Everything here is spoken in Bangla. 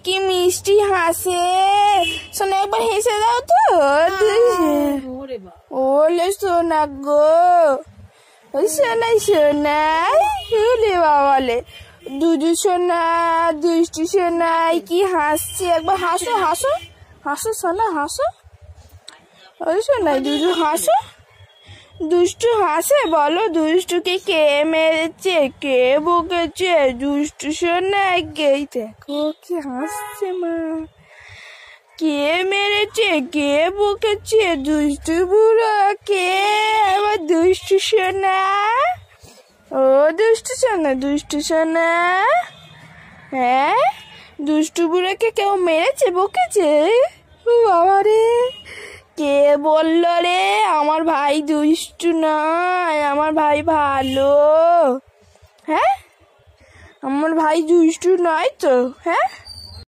কি মিষ্টি হাসে। সোনা একবার হেসে দাও তো। ওলে সোনা গো, ওই সোনাই সোনাই, ওলে বাবালে দুদু সোনা, দুষ্টু সোনাই কি হাসছে। একবার হাসো হাসো হাসো সোনা হাসো। ওই সোনাই দুদু হাসো। দুষ্টু হাসে, বলো দুষ্টুকে কে মেরেছে, কে বকেছে? দুষ্টু সোনাই কে, দেখো কি হাসছে মা। কে মেরেছে, কে বকেছে? দুষ্টু বুড়ো কে? আবার দুষ্টু সোনা। ও দুষ্টু সোনা, দুষ্টু সোনা, হ্যাঁ দুষ্টু বুড়োকে কেউ মেরেছে, বকেছে? ও বাবা রে, কে বললো রে আমার ভাই দুষ্টু নয়, আমার ভাই ভালো? হ্যাঁ আমার ভাই দুষ্টু নয় তো? হ্যাঁ